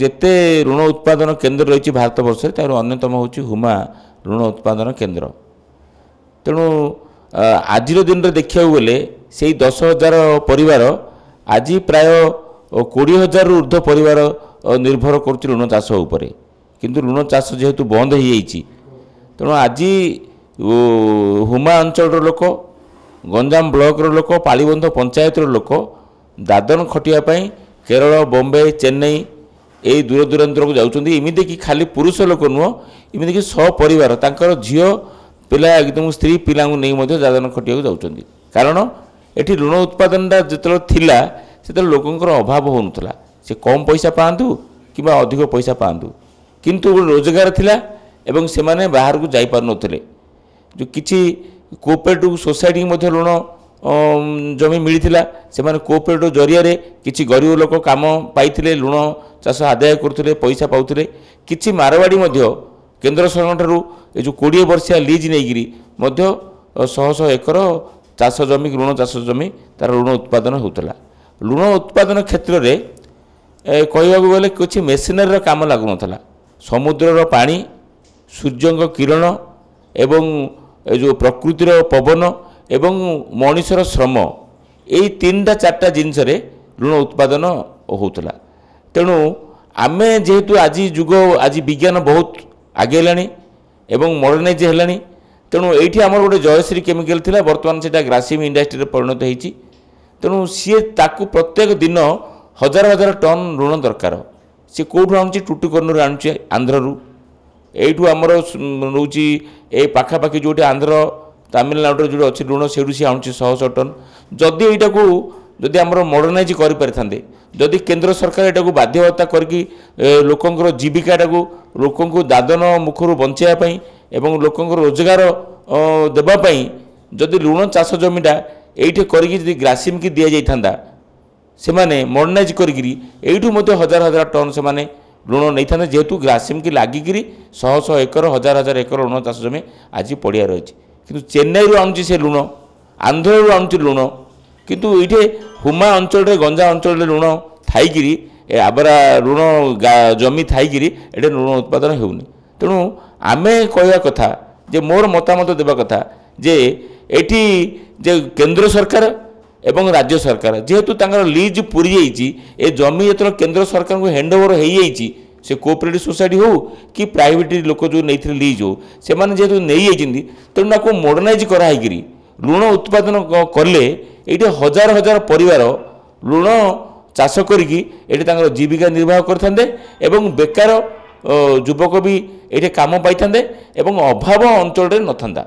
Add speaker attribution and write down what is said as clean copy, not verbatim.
Speaker 1: ଯେତେ ଋଣ ଉତ୍ପାଦନ କେନ୍ଦ୍ର ରହିଛି ଭାରତ ବର୍ଷରେ ତାର ଅନ୍ୟତମ ହେଉଛି ହୁମା ଋଣ ଉତ୍ପାଦନ କେନ୍ଦ୍ର। ତେଣୁ ଆଜିର ଦିନରେ ଦେଖିବାକୁ ଗଲେ ସେଇ 10,000 ପରିବାର ଆଜି ପ୍ରାୟ 20,000ରୁ ଊର୍ଦ୍ଧ୍ୱ ପରିବାର ନିର୍ଭର କରୁଛି ଋଣ ଚାଷ ଉପରେ। କିନ୍ତୁ ଋଣ ଚାଷ ଯେହେତୁ ବନ୍ଦ ହୋଇଯାଇଛି ତେଣୁ ଆଜି ହୁମା ଅଞ୍ଚଳର ଲୋକ, ଗଞ୍ଜାମ ବ୍ଲକର ଲୋକ, ପାଳିବନ୍ଧ ପଞ୍ଚାୟତର ଲୋକ ଦାଦନ ଖଟିବା ପାଇଁ କେରଳ, ବମ୍ବେ, ଚେନ୍ନାଇ এই দূর দূরান্তরକୁ ଯାଉଛନ୍ତି। ଏମିତିକି ଖାଲି ପୁରୁଷ ଲୋକ ନୁହଁ, ଏମିତିକି ସପରିବାର ତାଙ୍କର ଝିଅ ପିଲା ଏକଦମ ସ୍ତ୍ରୀ ପିଲାଙ୍କୁ ନେଇ ମଧ୍ୟ ଦାଦନ ଖଟିବାକୁ ଯାଉଛନ୍ତି। କାରଣ ଏଠି ଋଣ ଉତ୍ପାଦନଟା ଯେତେବେଳେ ଥିଲା ସେତେବେଳେ ଲୋକଙ୍କର ଅଭାବ ହେଉନଥିଲା। ସେ କମ୍ ପଇସା ପାଆନ୍ତୁ କିମ୍ବା ଅଧିକ ପଇସା ପାଆନ୍ତୁ, କିନ୍ତୁ ରୋଜଗାର ଥିଲା ଏବଂ ସେମାନେ ବାହାରକୁ ଯାଇପାରୁନଥିଲେ। ଯେଉଁ କିଛି କୋଅପରେଟିଭ ସୋସାଇଟିକୁ ମଧ୍ୟ ଋଣ ଜମି ମିଳିଥିଲା। ସେମାନେ କୋଅପରେଟିଭ ଜରିଆରେ କିଛି ଗରିବ ଲୋକ କାମ ପାଇଥିଲେ, ଋଣ ଚାଷ ଆଦାୟ କରୁଥିଲେ, ପଇସା ପାଉଥିଲେ। କିଛି ମାରବାଡ଼ି ମଧ୍ୟ କେନ୍ଦ୍ର ସରକାରଠାରୁ ଏ ଯେଉଁ 20 ବର୍ଷିଆ ଲିଜ୍ ନେଇକରି ମଧ୍ୟ ଶହ ଶହ ଏକର ଚାଷ ଜମି, ଋଣ ଚାଷ ଜମି ତାର ଋଣ ଉତ୍ପାଦନ ହେଉଥିଲା। ଋଣ ଉତ୍ପାଦନ କ୍ଷେତ୍ରରେ କହିବାକୁ ଗଲେ କିଛି ମେସିନାରୀର କାମ ଲାଗୁନଥିଲା। ସମୁଦ୍ରର ପାଣି, ସୂର୍ଯ୍ୟଙ୍କ କିରଣ ଏବଂ ଏ ଯେଉଁ ପ୍ରକୃତିର ପବନ ଏବଂ ମଣିଷର ଶ୍ରମ, ଏଇ 3ଟା 4ଟା ଜିନିଷରେ ଋଣ ଉତ୍ପାଦନ ହେଉଥିଲା। ତେଣୁ ଆମେ ଯେହେତୁ ଆଜି ଯୁଗ, ଆଜି ବିଜ୍ଞାନ ବହୁତ ଆଗେଇଲାଣି ଏବଂ ମଡ଼ର୍ଣ୍ଣାଇଜ୍ ହେଲାଣି। ତେଣୁ ଏଇଠି ଆମର ଗୋଟେ ଜୟଶ୍ରୀ କେମିକାଲ ଥିଲା, ବର୍ତ୍ତମାନ ସେଟା ଗ୍ରାସିମ୍ ଇଣ୍ଡଷ୍ଟ୍ରିରେ ପରିଣତ ହୋଇଛି। ତେଣୁ ସିଏ ତାକୁ ପ୍ରତ୍ୟେକ ଦିନ ହଜାର ହଜାର ଟନ୍ ଋଣ ଦରକାର। ସେ କେଉଁଠୁ ଆଣୁଛି? ଟୁଟିକୋରିନ୍ରୁ ଆଣୁଛି, ଆନ୍ଧ୍ରରୁ। ଏଇଠୁ ଆମର ରହୁଛି ଏଇ ପାଖାପାଖି ଯେଉଁଠି ଆନ୍ଧ୍ର, ତାମିଲନାଡ଼ୁରେ ଯେଉଁଠି ଅଛି ଋଣ, ସେଇଠୁ ସିଏ ଆଣୁଛି ଶହ ଶହ ଟନ୍। ଯଦି ଆମର ମଡ଼ର୍ଣ୍ଣାଇଜ୍ କରିପାରିଥାନ୍ତେ, ଯଦି କେନ୍ଦ୍ର ସରକାର ଏଟାକୁ ବାଧ୍ୟତା କରିକି ଲୋକଙ୍କର ଜୀବିକାଟାକୁ, ଲୋକଙ୍କୁ ଦାଦନ ମୁଖରୁ ବଞ୍ଚାଇବା ପାଇଁ ଏବଂ ଲୋକଙ୍କର ରୋଜଗାର ଦେବା ପାଇଁ ଯଦି ଋଣ ଚାଷ ଜମିଟା ଏଇଠି କରିକି ଯଦି ଗ୍ରାସିମ୍କି ଦିଆଯାଇଥାନ୍ତା, ସେମାନେ ମଡ଼ର୍ଣ୍ଣାଇଜ୍ କରିକିରି ଏଇଠୁ ମଧ୍ୟ ହଜାର ହଜାର ଟନ୍ ସେମାନେ ଋଣ ନେଇଥାନ୍ତେ। ଯେହେତୁ ଗ୍ରାସିମ୍କି ଲାଗିକିରି ଶହ ଶହ ଏକର, ହଜାର ହଜାର ଏକର ଋଣ ଚାଷ ଜମି ଆଜି ପଡ଼ିଆ ରହିଛି। କିନ୍ତୁ ଚେନ୍ନାଇରୁ ଆଣୁଛି ସେ ଋଣ, ଆନ୍ଧ୍ରରୁ ଆଣୁଛି ଋଣ, କିନ୍ତୁ ଏଇଠି ହୁମା ଅଞ୍ଚଳରେ, ଗଞ୍ଜାମ ଅଞ୍ଚଳରେ ଋଣ ଥାଇକିରି, ଆବରା ଋଣ ଜମି ଥାଇକିରି ଏଠି ଋଣ ଉତ୍ପାଦନ ହେଉନି। ତେଣୁ ଆମେ କହିବା କଥା ଯେ, ମୋର ମତାମତ ଦେବା କଥା ଯେ ଏଠି ଯେ କେନ୍ଦ୍ର ସରକାର ଏବଂ ରାଜ୍ୟ ସରକାର ଯେହେତୁ ତାଙ୍କର ଲିଜ୍ ପୁରି ଯାଇଛି, ଏ ଜମି ଯେତେବେଳେ କେନ୍ଦ୍ର ସରକାରଙ୍କୁ ହ୍ୟାଣ୍ଡଓଭର ହୋଇଯାଇଛି, ସେ କୋଅପରେଟିଭ ସୋସାଇଟି ହେଉ କି ପ୍ରାଇଭେଟ ଲୋକ ଯେଉଁ ନେଇଥିଲେ ଲିଜ୍ ହେଉ, ସେମାନେ ଯେହେତୁ ନେଇଯାଇଛନ୍ତି, ତେଣୁ ତାକୁ ମଡ଼ର୍ଣ୍ଣାଇଜ୍ କରାହେଇକିରି ଋଣ ଉତ୍ପାଦନ କଲେ ଏଇଠି ହଜାର ହଜାର ପରିବାର ଋଣ ଚାଷ କରିକି ଏଠି ତାଙ୍କର ଜୀବିକା ନିର୍ବାହ କରିଥାନ୍ତେ ଏବଂ ବେକାର ଯୁବକ ବି ଏଠି କାମ ପାଇଥାନ୍ତେ ଏବଂ ଅଭାବ ଅଞ୍ଚଳରେ ନଥାନ୍ତା।